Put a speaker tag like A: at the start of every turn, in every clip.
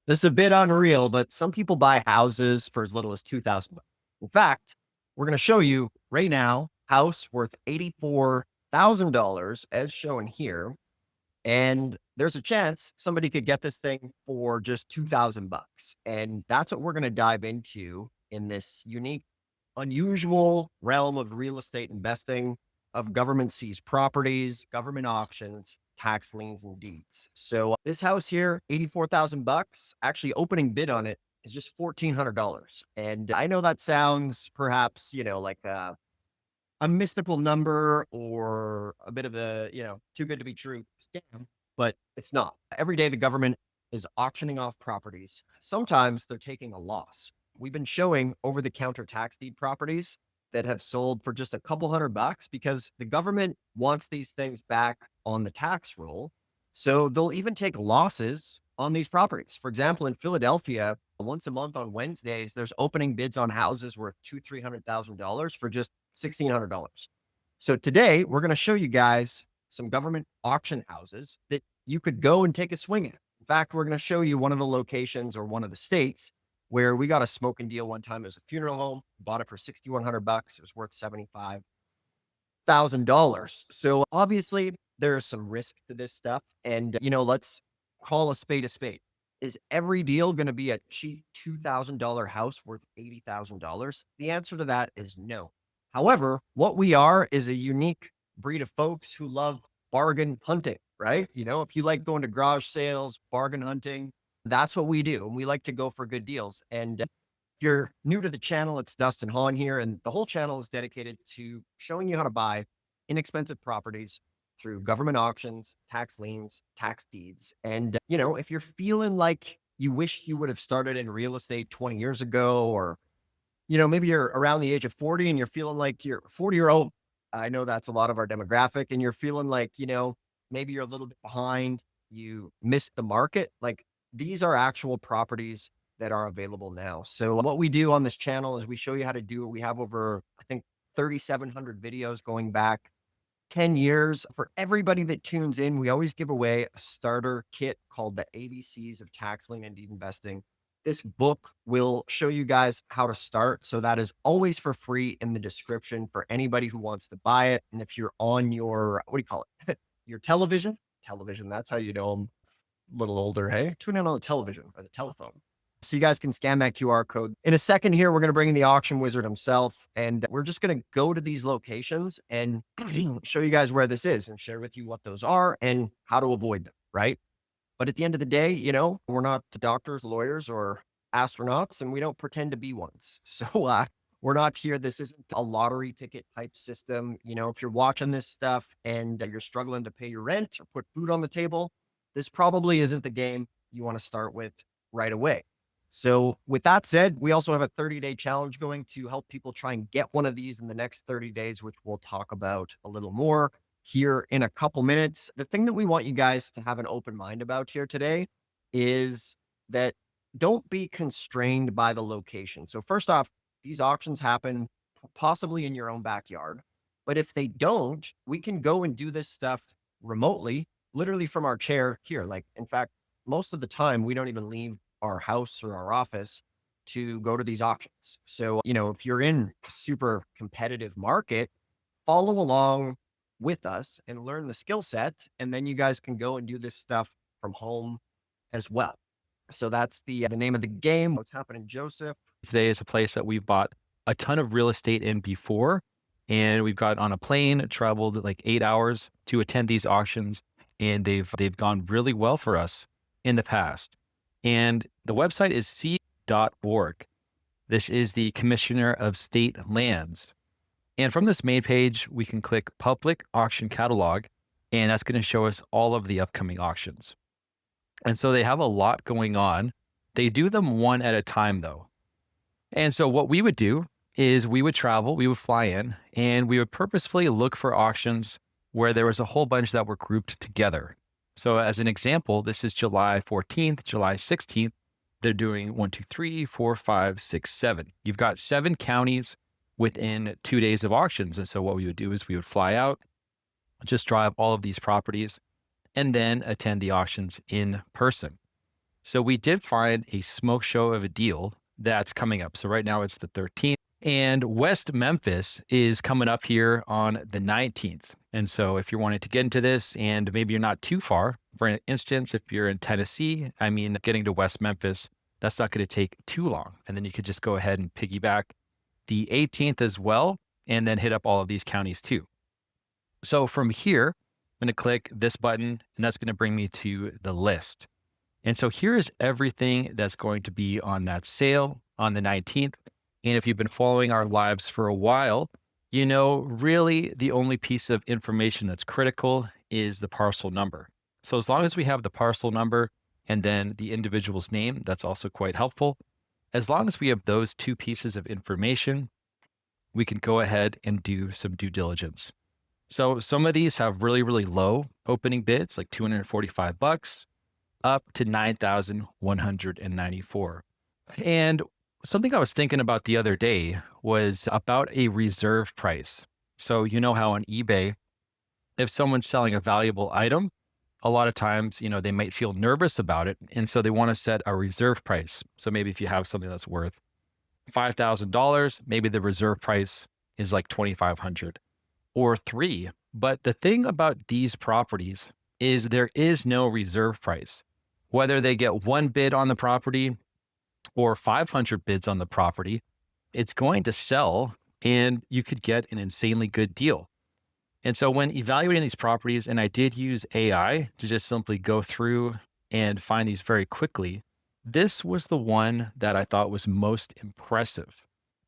A: This is a bit unreal, but some people buy houses for as little as 2,000 bucks. In fact, we're going to show you right now, house worth $84,000 as shown here. And there's a chance somebody could get this thing for just 2,000 bucks. And that's what we're going to dive into in this unique, unusual realm of real estate investing, of government seized properties, government auctions, tax liens and deeds. So this house here, 84,000 bucks, actually opening bid on it is just $1,400. And I know that sounds perhaps, like a mystical number or a bit of a, too good to be true scam, but it's not. Every day the government is auctioning off properties. Sometimes they're taking a loss. We've been showing over the counter tax deed properties that have sold for just a couple $100 because the government wants these things back on the tax roll. So they'll even take losses on these properties. For example, in Philadelphia, once a month on Wednesdays, there's opening bids on houses worth $200,000-$300,000 for just $1,600. So today we're going to show you guys some government auction houses that you could go and take a swing at. In fact, we're going to show you one of the locations or one of the states where we got a smoking deal one time. It was a funeral home, bought it for $6,100. It was worth $75,000. So obviously there's some risk to this stuff. And, let's call a spade a spade. Is every deal going to be a cheap $2,000 house worth $80,000? The answer to that is no. However, what we are is a unique breed of folks who love bargain hunting, right? If you like going to garage sales, bargain hunting, that's what we do. And we like to go for good deals. And if you're new to the channel, it's Dustin Hahn here. And the whole channel is dedicated to showing you how to buy inexpensive properties through government auctions, tax liens, tax deeds. And, if you're feeling like you wish you would have started in real estate 20 years ago, or maybe you're around the age of 40 and you're feeling like you're 40-year-old. I know that's a lot of our demographic. And you're feeling like, maybe you're a little bit behind. You missed the market. Like, these are actual properties that are available now. So what we do on this channel is we show you how to do it. We have over, I think, 3,700 videos going back 10 years. For everybody that tunes in, we always give away a starter kit called the ABCs of Tax Lien and Deed Investing. This book will show you guys how to start. So that is always for free in the description for anybody who wants to buy it. And if you're on your, what do you call it? Your television, that's how you know I'm a little older. Hey, tune in on the television or the telephone. So you guys can scan that QR code. In a second here, we're going to bring in the auction wizard himself, and we're just going to go to these locations and show you guys where this is and share with you what those are and how to avoid them, right? But at the end of the day, we're not doctors, lawyers, or astronauts, and we don't pretend to be ones. So we're not here. This isn't a lottery ticket type system. If you're watching this stuff and you're struggling to pay your rent or put food on the table, this probably isn't the game you want to start with right away. So with that said, we also have a 30-day challenge going to help people try and get one of these in the next 30 days, which we'll talk about a little more here in a couple minutes. The thing that we want you guys to have an open mind about here today is that don't be constrained by the location. So first off, these auctions happen possibly in your own backyard, but if they don't, we can go and do this stuff remotely, literally from our chair here. Like, in fact, most of the time we don't even leave our house or our office to go to these auctions. So, if you're in a super competitive market, follow along with us and learn the skill set. And then you guys can go and do this stuff from home as well. So that's the name of the game. What's happening, Joseph?
B: Today is a place that we've bought a ton of real estate in before, and we've got on a plane, traveled like 8 hours to attend these auctions, and they've gone really well for us in the past. And the website is c.org. This is the Commissioner of State Lands. And from this main page, we can click Public Auction Catalog, and that's going to show us all of the upcoming auctions. And so they have a lot going on. They do them one at a time, though. And so what we would do is we would travel, we would fly in, and we would purposefully look for auctions where there was a whole bunch that were grouped together. So as an example, this is July 14th, July 16th. They're doing 1, 2, 3, 4, 5, 6, 7. You've got 7 counties within 2 days of auctions. And so what we would do is we would fly out, just drive all of these properties, and then attend the auctions in person. So we did find a smoke show of a deal that's coming up. So right now it's the 13th, and West Memphis is coming up here on the 19th. And so if you're wanting to get into this and maybe you're not too far, for instance, if you're in Tennessee, I mean, getting to West Memphis, that's not going to take too long. And then you could just go ahead and piggyback the 18th as well, and then hit up all of these counties too. So from here, I'm going to click this button, and that's going to bring me to the list. And so here is everything that's going to be on that sale on the 19th. And if you've been following our lives for a while, you know, really the only piece of information that's critical is the parcel number. So as long as we have the parcel number and then the individual's name, that's also quite helpful. As long as we have those two pieces of information, we can go ahead and do some due diligence. So some of these have really, really low opening bids, like 245 bucks up to 9,194. And something I was thinking about the other day was about a reserve price. So you know how on eBay, if someone's selling a valuable item, a lot of times, you know, they might feel nervous about it. And so they want to set a reserve price. So maybe if you have something that's worth $5,000, maybe the reserve price is like 2,500 or three. But the thing about these properties is there is no reserve price. Whether they get one bid on the property or 500 bids on the property, it's going to sell and you could get an insanely good deal. And so when evaluating these properties, and I did use AI to just simply go through and find these very quickly, this was the one that I thought was most impressive.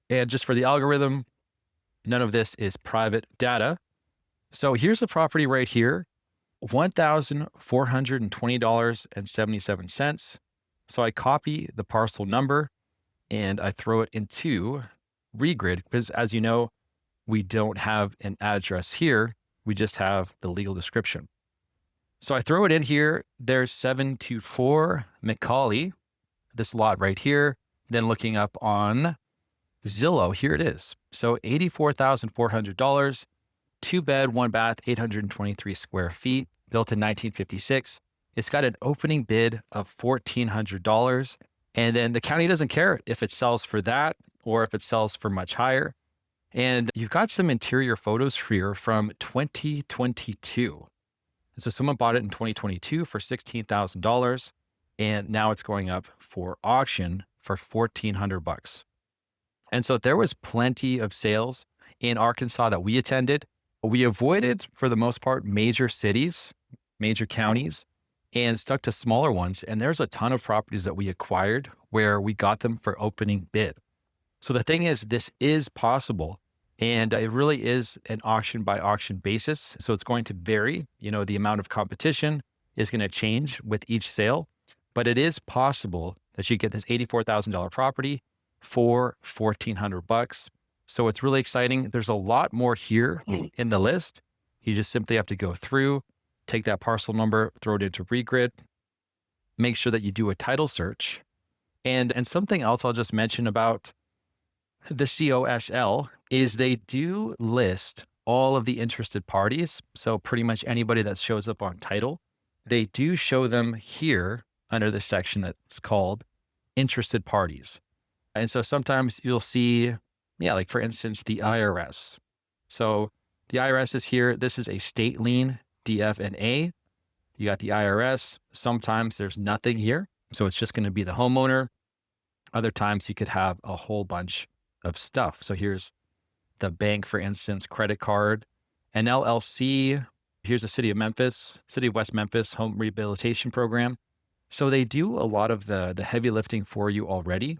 B: And just for the algorithm, none of this is private data. So here's the property right here, $1,420.77. So I copy the parcel number and I throw it into Regrid because, as you know, we don't have an address here. We just have the legal description. So I throw it in here. There's 724 McCauley, this lot right here. Then looking up on Zillow, here it is. So $84,400, two bed, one bath, 823 square feet, built in 1956. It's got an opening bid of $1,400. And then the county doesn't care if it sells for that or if it sells for much higher. And you've got some interior photos here from 2022. So someone bought it in 2022 for $16,000 and now it's going up for auction for 1,400 bucks. And so there was plenty of sales in Arkansas that we attended. We avoided, for the most part, major cities, major counties, and stuck to smaller ones. And there's a ton of properties that we acquired where we got them for opening bid. So the thing is, this is possible. And it really is an auction by auction basis. So it's going to vary. You know, the amount of competition is going to change with each sale, but it is possible that you get this $84,000 property for 1,400 bucks. So it's really exciting. There's a lot more here in the list. You just simply have to go through, take that parcel number, throw it into Regrid, make sure that you do a title search. And something else I'll just mention about the COSL is they do list all of the interested parties. So pretty much anybody that shows up on title, they do show them here under the section that's called interested parties. And so sometimes you'll see, yeah, like for instance, the IRS. So the IRS is here. This is a state lien, DF and A. You got the IRS. Sometimes there's nothing here. So it's just going to be the homeowner. Other times you could have a whole bunch of stuff. So here's the bank, for instance, credit card, an LLC. Here's the city of Memphis, city of West Memphis home rehabilitation program. So they do a lot of the heavy lifting for you already,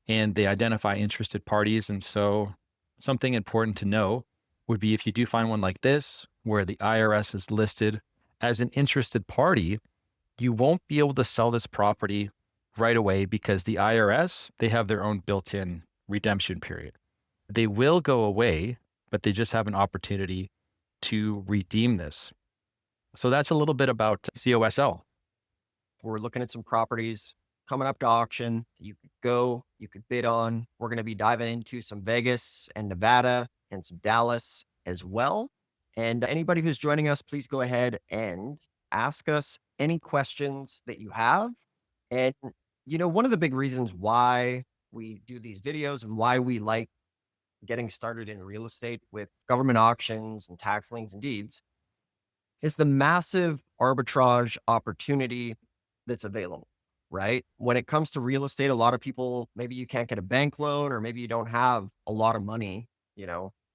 B: and they identify interested parties. And so something important to know would be if you do find one like this, where the IRS is listed as an interested party, you won't be able to sell this property right away because the IRS, they have their own built-in redemption period. They will go away, but they just have an opportunity to redeem this. So that's a little bit about COSL.
A: We're looking at some properties coming up to auction. You could go, you could bid on. We're going to be diving into some Vegas and Nevada and some Dallas as well. And anybody who's joining us, please go ahead and ask us any questions that you have. And, one of the big reasons why we do these videos and why we like getting started in real estate with government auctions and tax liens and deeds is the massive arbitrage opportunity that's available, right? When it comes to real estate, a lot of people, maybe you can't get a bank loan or maybe you don't have a lot of money,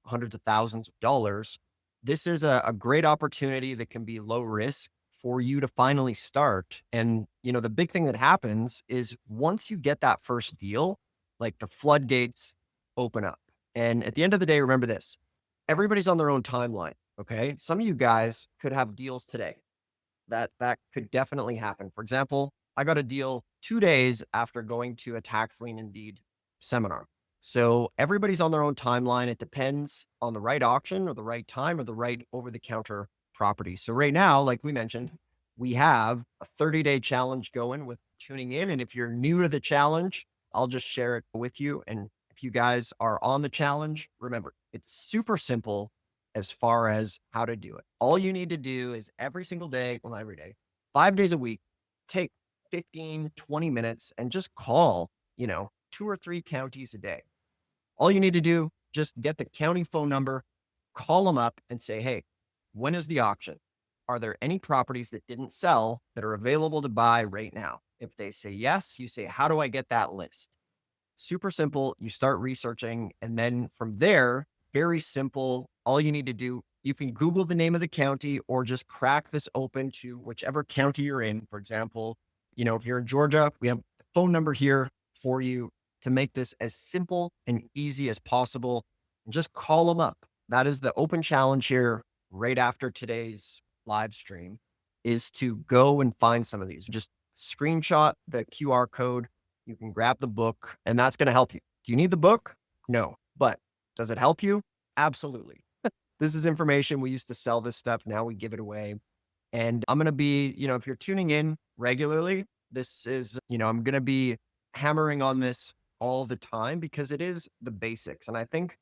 A: hundreds of thousands of dollars. This is a great opportunity that can be low risk for you to finally start. And, the big thing that happens is once you get that first deal, like the floodgates open up. And at the end of the day, remember this, everybody's on their own timeline. Okay. Some of you guys could have deals today. That could definitely happen. For example, I got a deal 2 days after going to a tax lien and deed seminar. So everybody's on their own timeline. It depends on the right auction or the right time or the right over the counter property. So right now, like we mentioned, we have a 30-day challenge going with tuning in. And if you're new to the challenge, I'll just share it with you. And if you guys are on the challenge, remember, it's super simple as far as how to do it. All you need to do is every single day, well, not every day, 5 days a week, take 15, 20 minutes and just call, 2 or 3 counties a day. All you need to do, just get the county phone number, call them up and say, hey, when is the auction? Are there any properties that didn't sell that are available to buy right now? If they say yes, you say, how do I get that list? Super simple. You start researching. And then from there, very simple. All you need to do, you can Google the name of the county or just crack this open to whichever county you're in. For example, if you're in Georgia, we have a phone number here for you to make this as simple and easy as possible. And just call them up. That is the open challenge here right after today's live stream is to go and find some of these. Just screenshot the QR code, you can grab the book, and that's going to help you. Do you need the book? No. But does it help you? Absolutely. This is information. We used to sell this stuff. Now we give it away. And I'm going to be, if you're tuning in regularly, this is, I'm going to be hammering on this all the time because it is the basics. And I think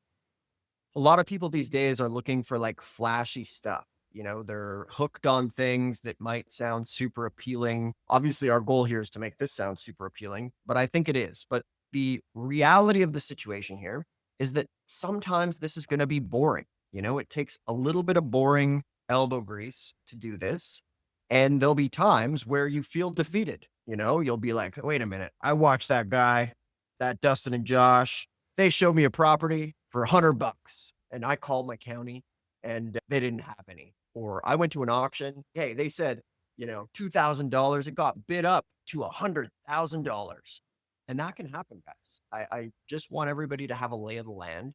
A: a lot of people these days are looking for like flashy stuff. They're hooked on things that might sound super appealing. Obviously, our goal here is to make this sound super appealing, but I think it is. But the reality of the situation here is that sometimes this is going to be boring. It takes a little bit of boring elbow grease to do this. And there'll be times where you feel defeated. You'll be like, wait a minute, I watched that guy, that Dustin and Josh, they showed me a property for $100 and I called my county and they didn't have any. Or I went to an auction. Hey, they said, $2,000. It got bid up to $100,000. And that can happen, guys. I just want everybody to have a lay of the land.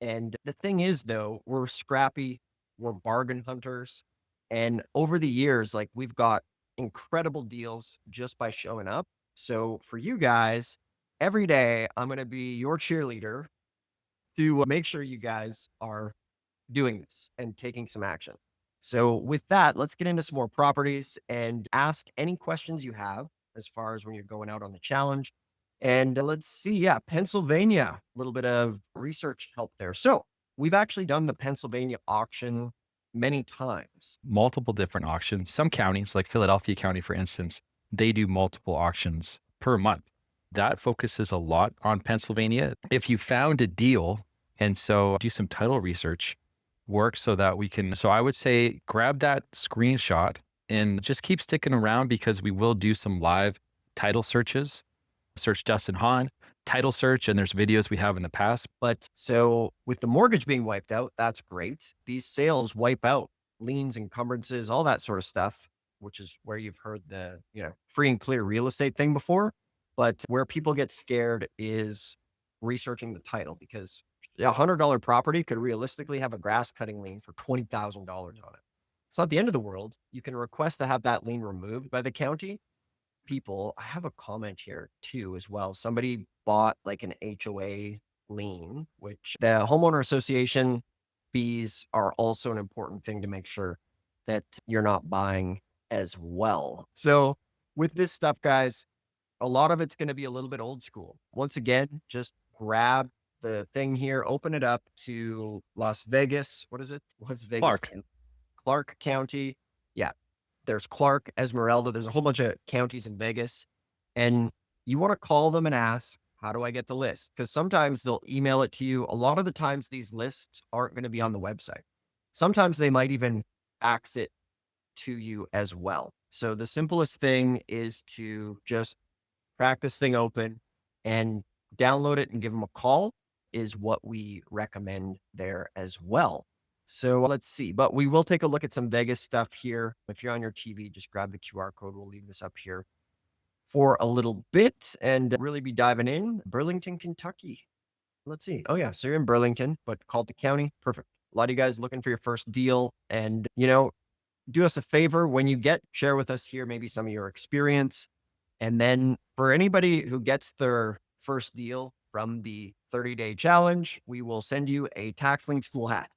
A: And the thing is, though, we're scrappy, we're bargain hunters. And over the years, like we've got incredible deals just by showing up. So for you guys, every day I'm going to be your cheerleader to make sure you guys are doing this and taking some action. So with that, let's get into some more properties and ask any questions you have as far as when you're going out on the challenge. And let's see, yeah, Pennsylvania, a little bit of research help there. So we've actually done the Pennsylvania auction many times.
B: Multiple different auctions. Some counties, like Philadelphia County, for instance, they do multiple auctions per month. That focuses a lot on Pennsylvania. If you found a deal, and so do some title research work so that we can, so I would say grab that screenshot and just keep sticking around because we will do some live title searches. Search Dustin Hahn, title search, and there's videos we have in the past.
A: But so with the mortgage being wiped out, that's great. These sales wipe out liens, encumbrances, all that sort of stuff, which is where you've heard the, free and clear real estate thing before. But where people get scared is researching the title because $100 property could realistically have a grass cutting lien for $20,000 on it. It's not the end of the world. You can request to have that lien removed by the county. People, I have a comment here too, as well. Somebody bought like an HOA lien, which the homeowner association fees are also an important thing to make sure that you're not buying as well. So with this stuff, guys, a lot of it's going to be a little bit old school. Once again, just grab the thing here, open it up to Las Vegas. What is it? Las Vegas,
B: Clark.
A: Clark County. Yeah. There's Clark, Esmeralda. There's a whole bunch of counties in Vegas. And you want to call them and ask, how do I get the list? Because sometimes they'll email it to you. A lot of the times, these lists aren't going to be on the website. Sometimes they might even fax it to you as well. So the simplest thing is to just crack this thing open and download it and give them a call is what we recommend there as well. So let's see, but we will take a look at some Vegas stuff here. If you're on your TV, just grab the QR code. We'll leave this up here for a little bit and really be diving in. Burlington, Kentucky. Let's see. Oh, yeah. So you're in Burlington, but called the county. Perfect. A lot of you guys looking for your first deal. And, do us a favor when you share with us here maybe some of your experience. And then for anybody who gets their first deal from the 30-day challenge, we will send you a Tax Lien School hat.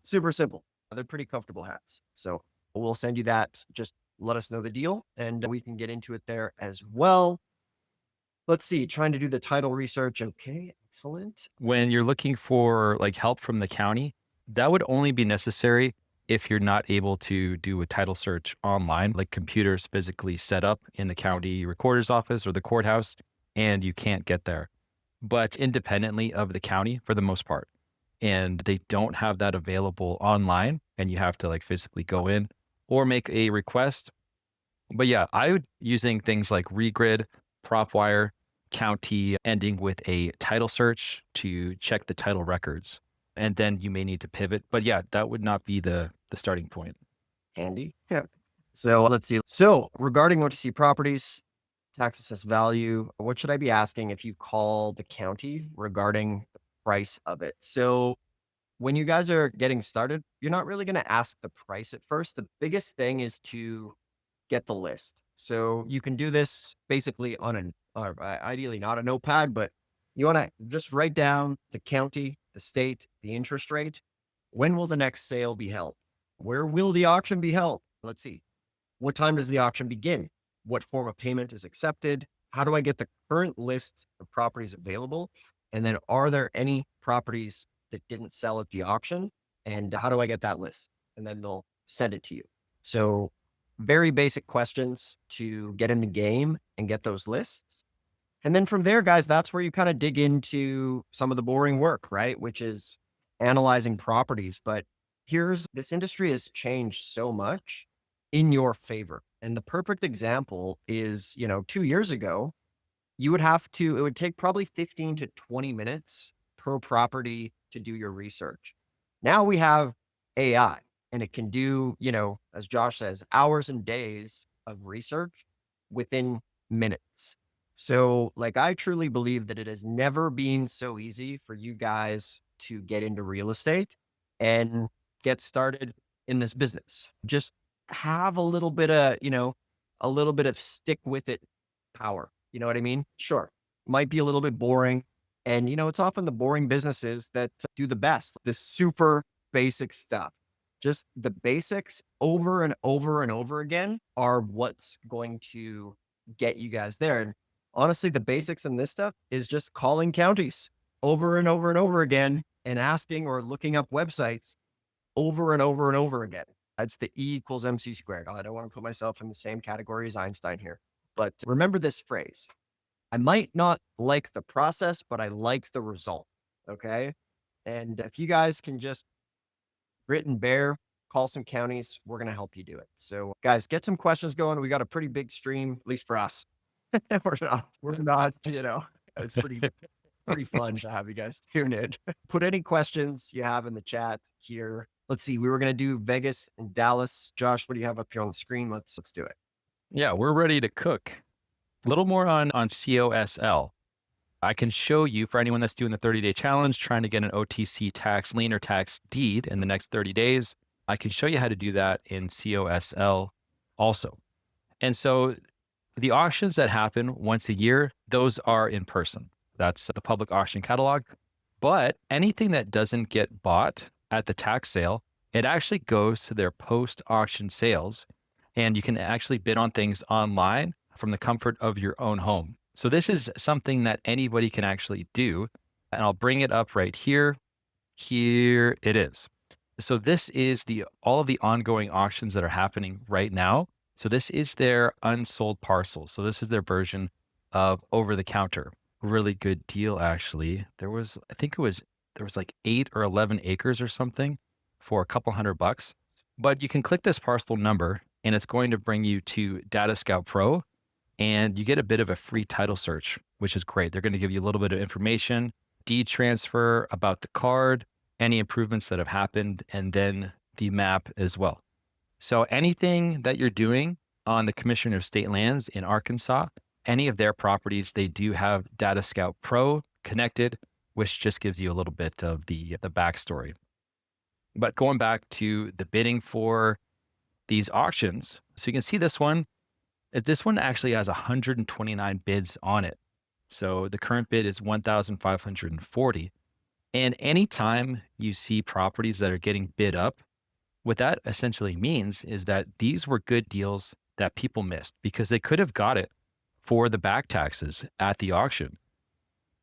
A: Super simple. They're pretty comfortable hats. So we'll send you that. Just let us know the deal and we can get into it there as well. Let's see, trying to do the title research. Okay, excellent.
B: When you're looking for like help from the county, that would only be necessary if you're not able to do a title search online, like computers physically set up in the county recorder's office or the courthouse, and you can't get there. But independently of the county for the most part. And they don't have that available online, and you have to like physically go in or make a request. But yeah, I would using things like Regrid, PropWire, County, ending with a title search to check the title records. And then you may need to pivot. But yeah, that would not be the starting point.
A: Handy. Yeah. So let's see. So regarding OTC properties, tax assessed value, what should I be asking if you call the county regarding the price of it? So when you guys are getting started, you're not really going to ask the price at first. The biggest thing is to get the list. So you can do this basically on ideally not a notepad, but you want to just write down the county, the state, the interest rate. When will the next sale be held? Where will the auction be held? Let's see. What time does the auction begin? What form of payment is accepted? How do I get the current list of properties available? And then are there any properties that didn't sell at the auction? And how do I get that list? And then they'll send it to you. So very basic questions to get in the game and get those lists. And then from there, guys, that's where you kind of dig into some of the boring work, right? Which is analyzing properties. But this industry has changed so much in your favor. And the perfect example is, 2 years ago, it would take probably 15 to 20 minutes per property to do your research. Now we have AI and it can do, as Josh says, hours and days of research within minutes. So, like, I truly believe that it has never been so easy for you guys to get into real estate and get started in this business. Just have a little bit of stick with it power. You know what I mean? Sure. Might be a little bit boring. And, it's often the boring businesses that do the best, the super basic stuff. Just the basics over and over and over again are what's going to get you guys there. And honestly, the basics in this stuff is just calling counties over and over and over again and asking or looking up websites over and over and over again. That's the E equals MC squared. I don't want to put myself in the same category as Einstein here. But remember this phrase. I might not like the process, but I like the result. Okay. And if you guys can just grit and bear, call some counties, we're going to help you do it. So guys, get some questions going. We got a pretty big stream, at least for us. we're not, it's pretty fun to have you guys tune in. Put any questions you have in the chat here. Let's see. We were going to do Vegas and Dallas. Josh, what do you have up here on the screen? Let's do it.
B: Yeah, we're ready to cook. A little more on COSL. I can show you for anyone that's doing the 30-day challenge, trying to get an OTC tax lien or tax deed in the next 30 days. I can show you how to do that in COSL also. And so the auctions that happen once a year, those are in person. That's the public auction catalog. But anything that doesn't get bought at the tax sale, it actually goes to their post-auction sales. And you can actually bid on things online from the comfort of your own home. So this is something that anybody can actually do. And I'll bring it up right here. Here it is. So this is all of the ongoing auctions that are happening right now. So this is their unsold parcels. So this is their version of over the counter. Really good deal, actually. I think there was like 8 or 11 acres or something for a couple $100. But you can click this parcel number and it's going to bring you to Data Scout Pro and you get a bit of a free title search, which is great. They're going to give you a little bit of information, deed transfer about the card, any improvements that have happened, and then the map as well. So anything that you're doing on the Commissioner of State Lands in Arkansas, any of their properties, they do have Data Scout Pro connected, which just gives you a little bit of the backstory. But going back to the bidding for these auctions, so you can see this one actually has 129 bids on it. So the current bid is 1,540. And anytime you see properties that are getting bid up, what that essentially means is that these were good deals that people missed because they could have got it for the back taxes at the auction.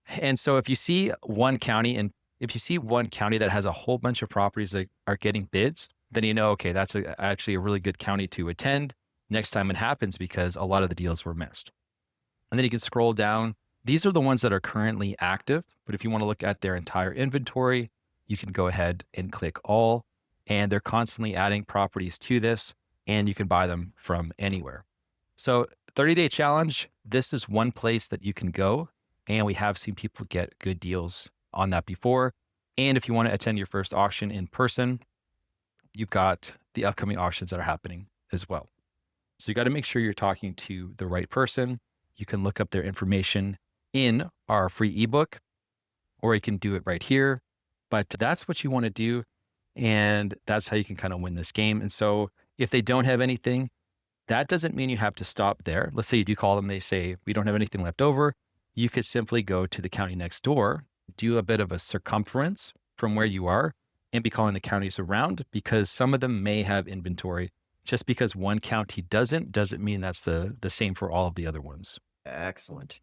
B: And so if you see one county that has a whole bunch of properties that are getting bids, then you know, okay, actually a really good county to attend next time it happens because a lot of the deals were missed. And then you can scroll down. These are the ones that are currently active, but if you want to look at their entire inventory, you can go ahead and click all, and they're constantly adding properties to this, and you can buy them from anywhere. So 30-day challenge, this is one place that you can go, and we have seen people get good deals on that before. And if you want to attend your first auction in person, you've got the upcoming auctions that are happening as well. So you got to make sure you're talking to the right person. You can look up their information in our free ebook, or you can do it right here. But that's what you want to do. And that's how you can kind of win this game. And so if they don't have anything, that doesn't mean you have to stop there. Let's say you do call them, they say, we don't have anything left over. You could simply go to the county next door, do a bit of a circumference from where you are, and be calling the counties around because some of them may have inventory. Just because one county doesn't mean that's the same for all of the other ones.
A: Excellent.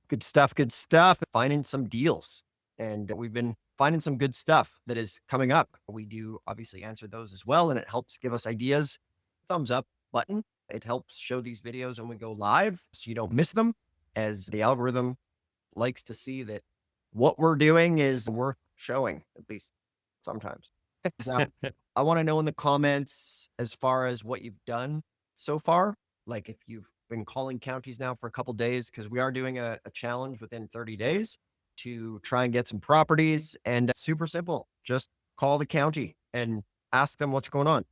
A: Good stuff. Good stuff. Finding some deals. And we've been finding some good stuff that is coming up. We do obviously answer those as well. And it helps give us ideas. Thumbs up button. It helps show these videos when we go live so you don't miss them, as the algorithm likes to see that what we're doing is worth showing, at least sometimes. So I want to know in the comments as far as what you've done so far. Like if you've been calling counties now for a couple days, because we are doing a challenge within 30 days to try and get some properties. And it's super simple. Just call the county and ask them what's going on.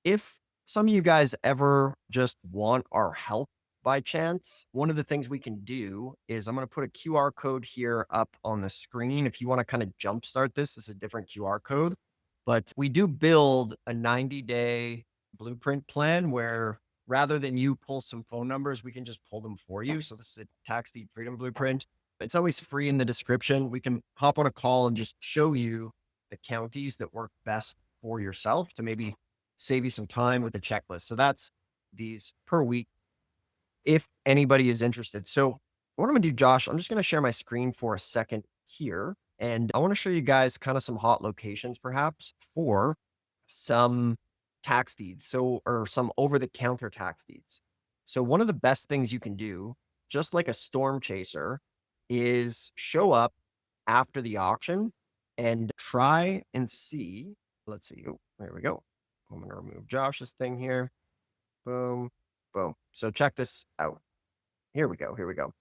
A: If some of you guys ever just want our help by chance, one of the things we can do is I'm going to put a QR code here up on the screen. If you want to kind of jumpstart this is a different QR code. But we do build a 90-day blueprint plan where rather than you pull some phone numbers, we can just pull them for you. So this is a tax deed freedom blueprint. It's always free in the description. We can hop on a call and just show you the counties that work best for yourself to maybe save you some time with the checklist. So that's these per week if anybody is interested. So what I'm going to do, Josh, I'm just going to share my screen for a second here. And I want to show you guys kind of some hot locations perhaps for some tax deeds. So, or some over the counter tax deeds. So one of the best things you can do, just like a storm chaser, is show up after the auction and try and see. Let's see. Oh, there we go. I'm going to remove Josh's thing here. Boom, boom. So check this out. Here we go. Here we go.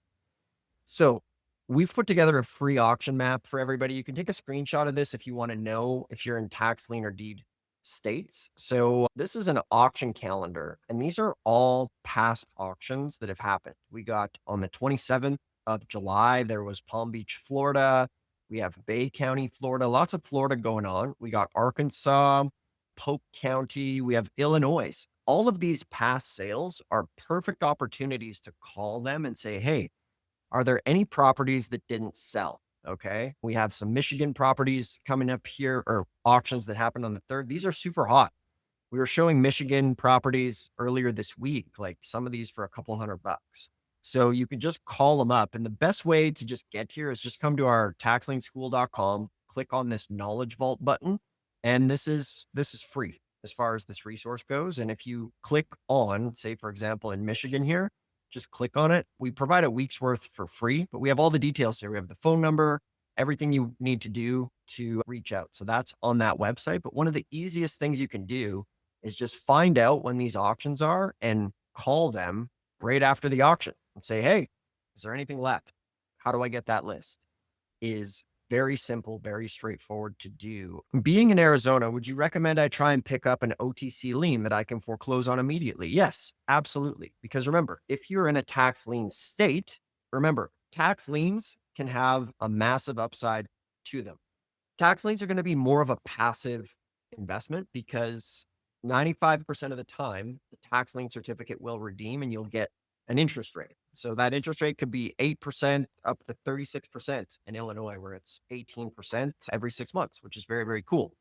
A: So we've put together a free auction map for everybody. You can take a screenshot of this if you want to know if you're in tax lien or deed states. So this is an auction calendar, and these are all past auctions that have happened. We got on the 27th of July, there was Palm Beach, Florida. We have Bay County, Florida, lots of Florida going on. We got Arkansas, Polk County, we have Illinois. All of these past sales are perfect opportunities to call them and say, hey, are there any properties that didn't sell? Okay. We have some Michigan properties coming up here or auctions that happened on the 3rd. These are super hot. We were showing Michigan properties earlier this week, like some of these for a couple $100. So you can just call them up. And the best way to just get here is just come to our taxlienschool.com, click on this knowledge vault button. And this is free as far as this resource goes. And if you click on, say, for example, in Michigan here, just click on it. We provide a week's worth for free, but we have all the details here. We have the phone number, everything you need to do to reach out. So that's on that website. But one of the easiest things you can do is just find out when these auctions are and call them right after the auction and say, hey, is there anything left? How do I get that list? Is very simple, very straightforward to do. Being in Arizona, would you recommend I try and pick up an OTC lien that I can foreclose on immediately? Yes, absolutely. Because remember, if you're in a tax lien state, remember, tax liens can have a massive upside to them. Tax liens are going to be more of a passive investment because 95% of the time, the tax lien certificate will redeem and you'll get an interest rate. So that interest rate could be 8% up to 36% in Illinois, where it's 18% every 6 months, which is very, very cool.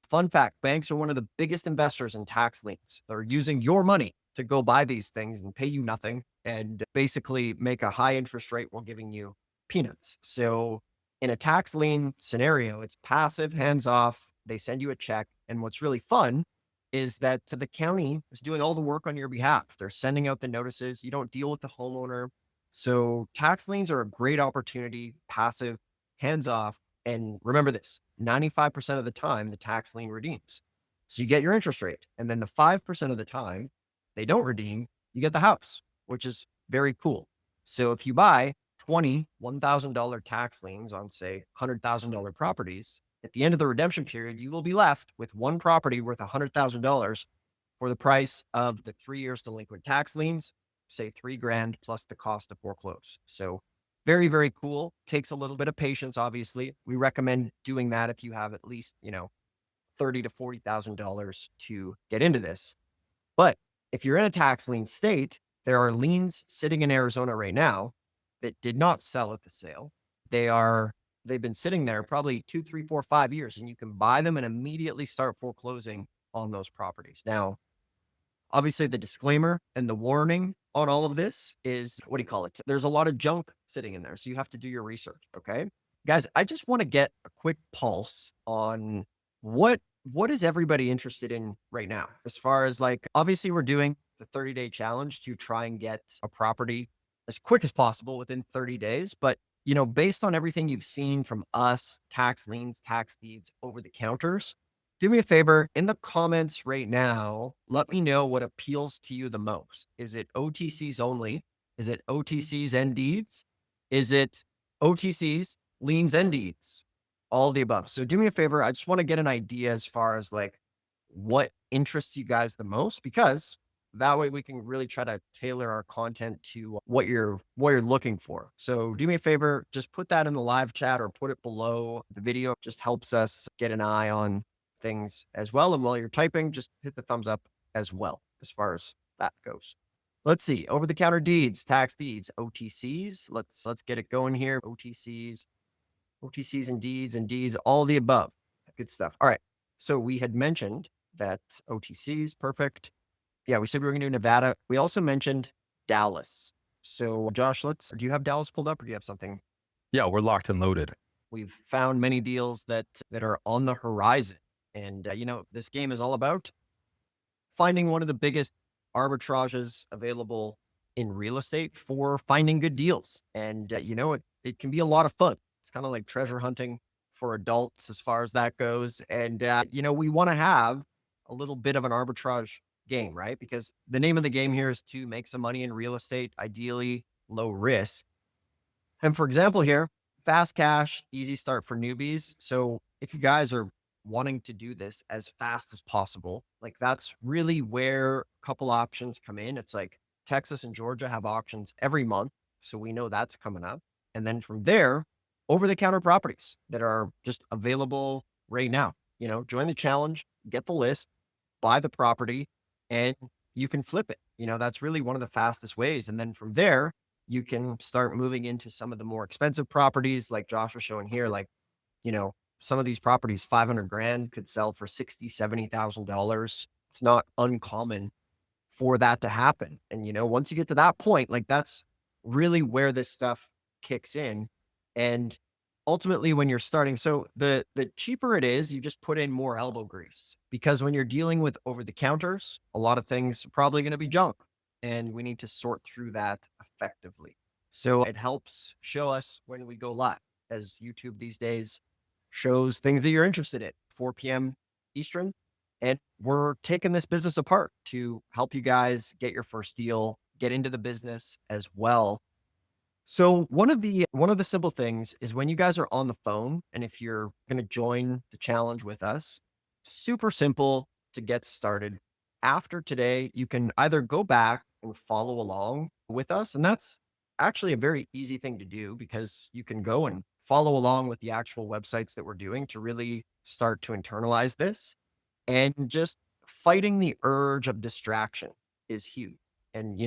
A: Fun fact, banks are one of the biggest investors in tax liens. They're using your money to go buy these things and pay you nothing and basically make a high interest rate while giving you peanuts. So in a tax lien scenario, it's passive, hands off. They send you a check. And what's really fun is that the county is doing all the work on your behalf. They're sending out the notices. You don't deal with the homeowner. So tax liens are a great opportunity, passive, hands off. And remember this, 95% of the time, the tax lien redeems. So you get your interest rate. And then the 5% of the time they don't redeem, you get the house, which is very cool. So if you buy 20 $1,000 tax liens on, say, $100,000 properties, at the end of the redemption period, you will be left with one property worth $100,000 for the price of the 3 years delinquent tax liens, say 3 grand plus the cost of foreclose. So very, very cool. Takes a little bit of patience, obviously. We recommend doing that if you have at least, $30 to $40,000 to get into this. But if you're in a tax lien state, there are liens sitting in Arizona right now that did not sell at the sale. They've been sitting there probably 2, 3, 4, 5 years, and you can buy them and immediately start foreclosing on those properties. Now, obviously, the disclaimer and the warning on all of this is, what do you call it? There's a lot of junk sitting in there, so you have to do your research. Okay, guys, I just want to get a quick pulse on what is everybody interested in right now, as far as, like, obviously we're doing the 30-day challenge to try and get a property as quick as possible within 30 days. But based on everything you've seen from us, tax liens, tax deeds, over the counters, do me a favor in the comments right now. Let me know what appeals to you the most. Is it OTCs only? Is it OTCs and deeds? Is it OTCs, liens, and deeds? All the above. So do me a favor. I just want to get an idea as far as, like, what interests you guys the most, because that way we can really try to tailor our content to what you're looking for. So do me a favor, just put that in the live chat or put it below the video. It just helps us get an eye on things as well. And while you're typing, just hit the thumbs up as well, as far as that goes. Let's see. Over the counter deeds, tax deeds, OTCs. Let's get it going here. OTCs and deeds, all the above. Good stuff. All right. So we had mentioned that OTCs, perfect. Yeah, we said we were going to do Nevada. We also mentioned Dallas. So Josh, do you have Dallas pulled up, or do you have something?
B: Yeah, we're locked and loaded.
A: We've found many deals that are on the horizon. And, this game is all about finding one of the biggest arbitrages available in real estate for finding good deals. And, it can be a lot of fun. It's kind of like treasure hunting for adults as far as that goes. And, we want to have a little bit of an arbitrage game, right? Because the name of the game here is to make some money in real estate, ideally low risk. And for example here, fast cash, easy start for newbies. So if you guys are wanting to do this as fast as possible, like, that's really where a couple options come in. It's like Texas and Georgia have auctions every month. So we know that's coming up. And then from there, over the counter properties that are just available right now, join the challenge, get the list, buy the property, and you can flip it. That's really one of the fastest ways. And then from there, you can start moving into some of the more expensive properties, like Josh was showing here. Like, some of these properties, 500 grand could sell for 60, $70,000. It's not uncommon for that to happen. And, once you get to that point, like, that's really where this stuff kicks in. And ultimately, when you're starting, so the cheaper it is, you just put in more elbow grease, because when you're dealing with over the counters, a lot of things are probably going to be junk. and we need to sort through that effectively. So it helps show us when we go live, as YouTube these days shows things that you're interested in, 4 p.m. Eastern. And we're taking this business apart to help you guys get your first deal, get into the business as well. So one of the simple things is when you guys are on the phone, and if you're going to join the challenge with us, super simple to get started. After today, you can either go back and follow along with us, and that's actually a very easy thing to do because you can go and follow along with the actual websites that we're doing to really start to internalize this. And just fighting the urge of distraction is huge. And,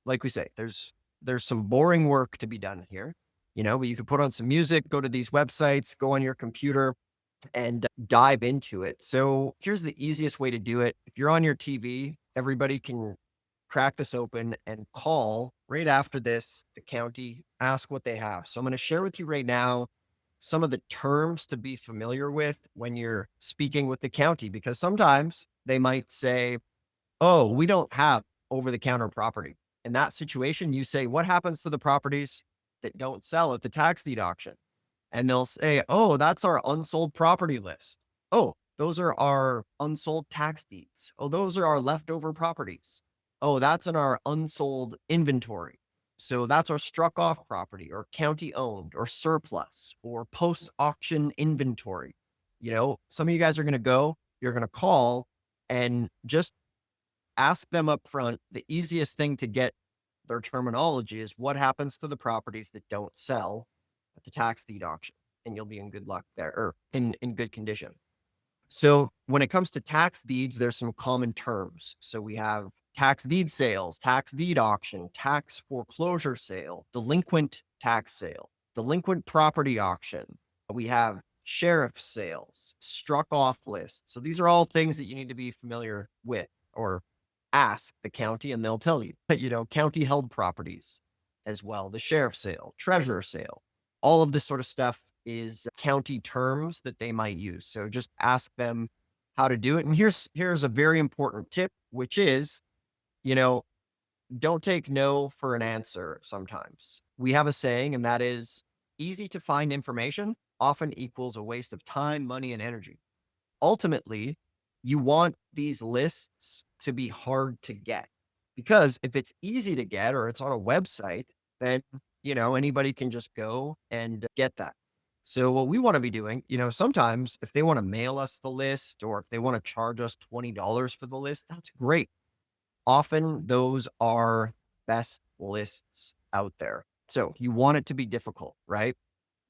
A: like we say, there's some boring work to be done here, but you could put on some music, go to these websites, go on your computer and dive into it. So here's the easiest way to do it. If you're on your TV, everybody can crack this open and call right after this, the county, ask what they have. So I'm going to share with you right now some of the terms to be familiar with when you're speaking with the county, because sometimes they might say, oh, we don't have over the counter property. In that situation, you say, what happens to the properties that don't sell at the tax deed auction? And they'll say, oh, that's our unsold property list. Oh, those are our unsold tax deeds. Oh, those are our leftover properties. Oh, that's in our unsold inventory. So that's our struck off property or county owned or surplus or post auction inventory. Some of you guys are going to you're going to call and just ask them up front. The easiest thing to get their terminology is what happens to the properties that don't sell at the tax deed auction, and you'll be in good luck there or in good condition. So when it comes to tax deeds, there's some common terms. So we have tax deed sales, tax deed auction, tax foreclosure sale, delinquent tax sale, delinquent property auction. We have sheriff's sales, struck off lists. So these are all things that you need to be familiar with or ask the county and they'll tell you. County held properties as well, the sheriff's sale, treasurer sale, all of this sort of stuff is county terms that they might use. So just ask them how to do it. And here's a very important tip, which is, you know, don't take no for an answer sometimes. We have a saying, and that is easy to find information often equals a waste of time, money, and energy. Ultimately, you want these lists to be hard to get because if it's easy to get or it's on a website, then, anybody can just go and get that. So what we want to be doing, sometimes if they want to mail us the list or if they want to charge us $20 for the list, that's great. Often those are best lists out there. So you want it to be difficult, right?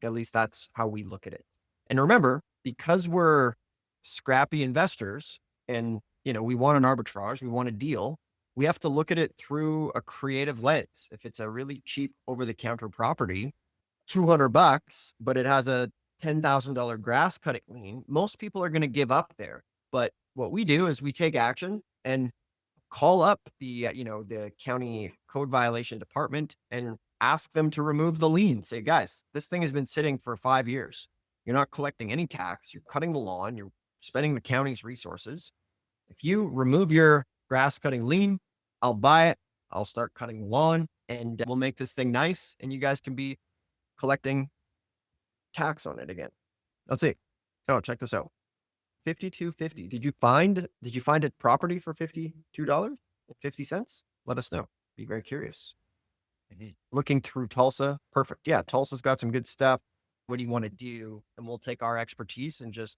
A: At least that's how we look at it. And remember, because we're scrappy investors and, we want an arbitrage, we want a deal, we have to look at it through a creative lens. If it's a really cheap over the counter property, $200, but it has a $10,000 grass cutting lien, most people are going to give up there. But what we do is we take action and call up the county code violation department and ask them to remove the lien. Say, guys, this thing has been sitting for 5 years. You're not collecting any tax. You're cutting the lawn. You're spending the county's resources. If you remove your grass cutting lien, I'll buy it. I'll start cutting the lawn and we'll make this thing nice. And you guys can be collecting tax on it again. Let's see. Oh, check this out. 52.50. Did you find a property for $52.50? Let us know. Be very curious. Looking through Tulsa. Perfect. Yeah, Tulsa's got some good stuff. What do you want to do? And we'll take our expertise and just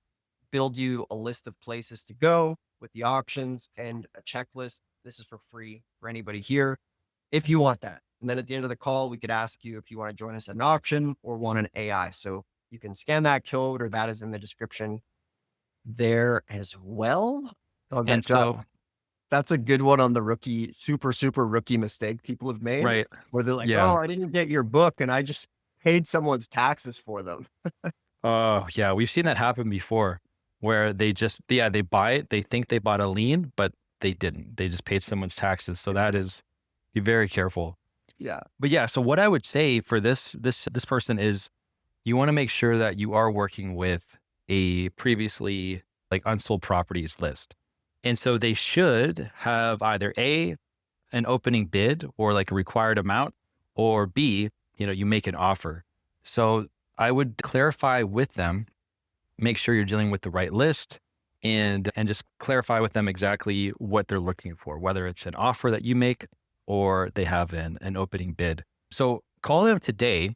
A: build you a list of places to go with the auctions and a checklist. This is for free for anybody here if you want that. And then at the end of the call, we could ask you if you want to join us at an auction or want an AI. So you can scan that code or that is in the description there as well. Oh,
B: And so,
A: that's a good one on the rookie, super, super rookie mistake people have made
B: right.
A: where they're like,
B: Yeah.
A: oh, I didn't get your book and I just paid someone's taxes for them.
B: Oh, yeah. We've seen that happen before where they buy it. They think they bought a lien, but they didn't. They just paid someone's taxes. So that is, be very careful.
A: Yeah.
B: But yeah, so what I would say for this person is you want to make sure that you are working with a previously like unsold properties list. And so they should have either an opening bid or like a required amount, or B, you make an offer. So I would clarify with them, make sure you're dealing with the right list, and just clarify with them exactly what they're looking for, whether it's an offer that you make or they have an opening bid. So call them today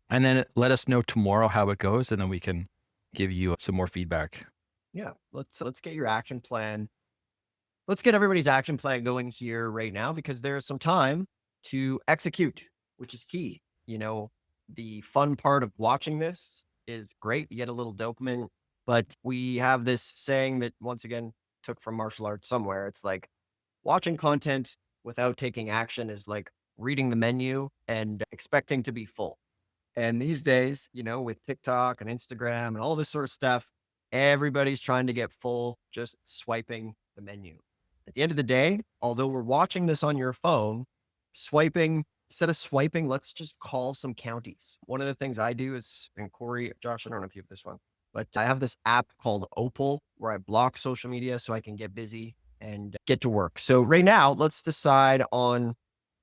B: and then let us know tomorrow how it goes, and then we can give you some more feedback.
A: Yeah, let's get your action plan. Let's get everybody's action plan going here right now because there's some time to execute, which is key. The fun part of watching this is great. You get a little dopamine, but we have this saying that once again took from martial arts somewhere. It's like watching content without taking action is like reading the menu and expecting to be full. And these days, with TikTok and Instagram and all this sort of stuff, everybody's trying to get full just swiping the menu. At the end of the day, although we're watching this on your phone, instead of swiping, let's just call some counties. One of the things I do is, and Corey, Josh, I don't know if you have this one, but I have this app called Opal where I block social media so I can get busy and get to work. So right now, let's decide on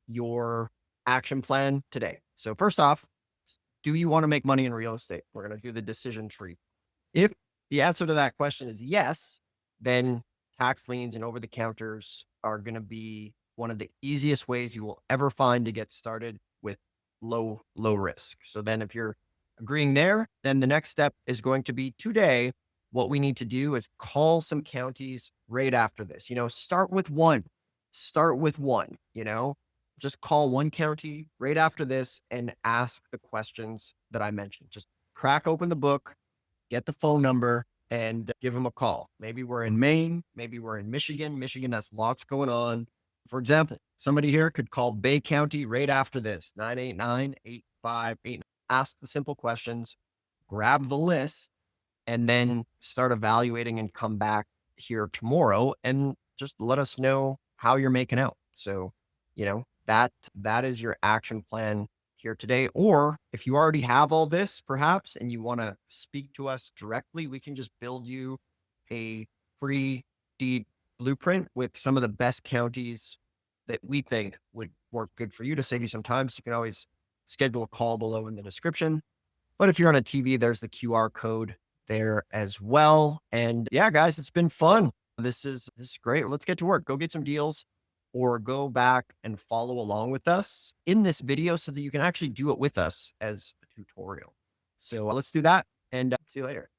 A: your action plan today. So first off, do you want to make money in real estate? We're going to do the decision tree. If the answer to that question is yes, then tax liens and over the counters are going to be one of the easiest ways you will ever find to get started with low risk. So then if you're agreeing there, then the next step is going to be today. What we need to do is call some counties right after this. Start with one. Just call one county right after this and ask the questions that I mentioned. Just crack open the book, get the phone number, and give them a call. Maybe we're in Maine. Maybe we're in Michigan. Michigan has lots going on. For example, somebody here could call Bay County right after this, 989-8589. Ask the simple questions, grab the list, and then start evaluating and come back here tomorrow and just let us know how you're making out. So, that is your action plan here today. Or if you already have all this, perhaps, and you want to speak to us directly, we can just build you a free deed blueprint with some of the best counties that we think would work good for you to save you some time. So you can always schedule a call below in the description. But if you're on a TV, there's the QR code there as well. And yeah, guys, it's been fun. This is great. Let's get to work. Go get some deals or go back and follow along with us in this video so that you can actually do it with us as a tutorial. So let's do that and see you later.